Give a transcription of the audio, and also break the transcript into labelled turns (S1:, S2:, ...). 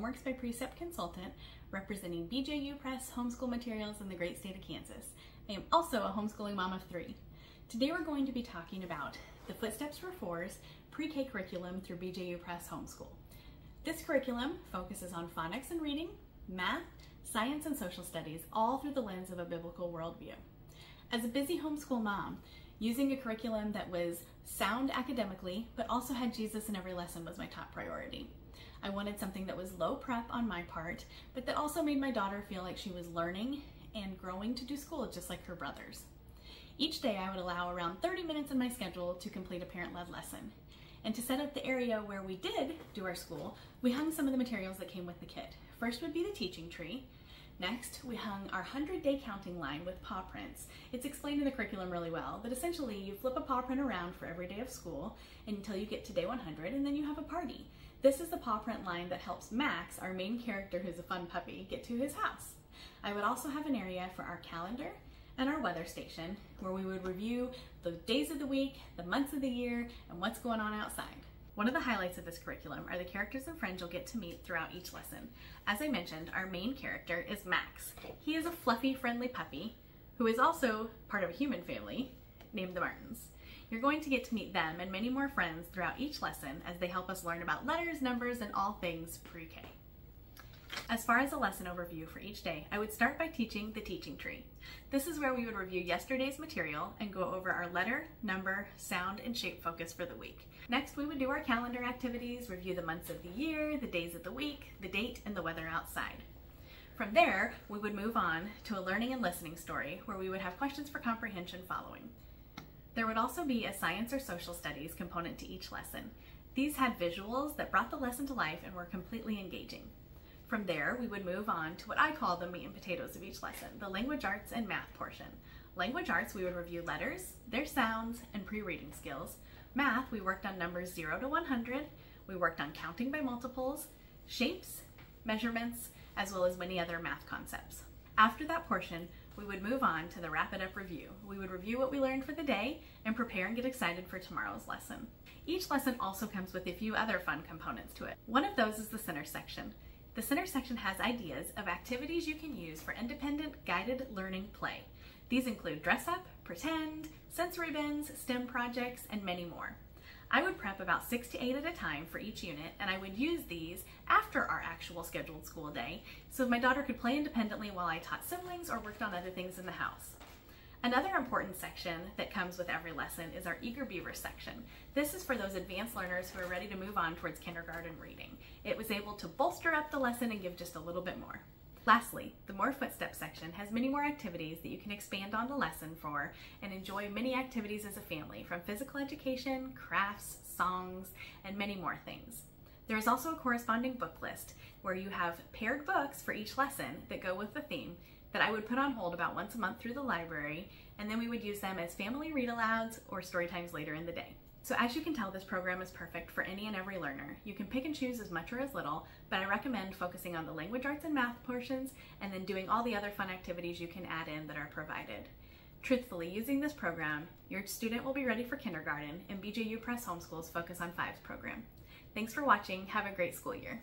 S1: Works by Precept Consultant, representing BJU Press homeschool materials in the great state of Kansas. I am also a homeschooling mom of 3. Today we're going to be talking about the Footsteps for Fours pre-K curriculum through BJU Press Homeschool. This curriculum focuses on phonics and reading, math, science, and social studies, all through the lens of a biblical worldview. As a busy homeschool mom, using a curriculum that was sound academically, but also had Jesus in every lesson was my top priority. I wanted something that was low prep on my part, but that also made my daughter feel like she was learning and growing to do school just like her brothers. Each day I would allow around 30 minutes in my schedule to complete a parent-led lesson. And to set up the area where we did do our school, we hung some of the materials that came with the kit. First would be the teaching tree. Next, we hung our 100-day counting line with paw prints. It's explained in the curriculum really well, but essentially you flip a paw print around for every day of school until you get to day 100, and then you have a party. This is the paw print line that helps Max, our main character who's a fun puppy, get to his house. I would also have an area for our calendar and our weather station where we would review the days of the week, the months of the year, and what's going on outside. One of the highlights of this curriculum are the characters and friends you'll get to meet throughout each lesson. As I mentioned, our main character is Max. He is a fluffy, friendly puppy who is also part of a human family named the Martins. You're going to get to meet them and many more friends throughout each lesson as they help us learn about letters, numbers, and all things pre-K. As far as a lesson overview for each day, I would start by teaching the teaching tree. This is where we would review yesterday's material and go over our letter, number, sound, and shape focus for the week. Next, we would do our calendar activities, review the months of the year, the days of the week, the date, and the weather outside. From there, we would move on to a learning and listening story where we would have questions for comprehension following. There would also be a science or social studies component to each lesson. These had visuals that brought the lesson to life and were completely engaging. From there, we would move on to what I call the meat and potatoes of each lesson, the language arts and math portion. Language arts, we would review letters, their sounds, and pre-reading skills. Math, we worked on numbers 0 to 100. We worked on counting by multiples, shapes, measurements, as well as many other math concepts. After that portion, we would move on to the wrap it up review. We would review what we learned for the day and prepare and get excited for tomorrow's lesson. Each lesson also comes with a few other fun components to it. One of those is the center section. The center section has ideas of activities you can use for independent guided learning play. These include dress up, pretend, sensory bins, STEM projects, and many more. I would prep about 6 to 8 at a time for each unit, and I would use these after our actual scheduled school day so my daughter could play independently while I taught siblings or worked on other things in the house. Another important section that comes with every lesson is our Eager Beaver section. This is for those advanced learners who are ready to move on towards kindergarten reading. It was able to bolster up the lesson and give just a little bit more. Lastly, the More Footsteps section has many more activities that you can expand on the lesson for and enjoy many activities as a family, from physical education, crafts, songs, and many more things. There is also a corresponding book list where you have paired books for each lesson that go with the theme that I would put on hold about once a month through the library, and then we would use them as family read-alouds or story times later in the day. So as you can tell, this program is perfect for any and every learner. You can pick and choose as much or as little, but I recommend focusing on the language arts and math portions and then doing all the other fun activities you can add in that are provided. Truthfully, using this program, your student will be ready for kindergarten, and BJU Press Homeschool's Focus on Fives program. Thanks for watching. Have a great school year.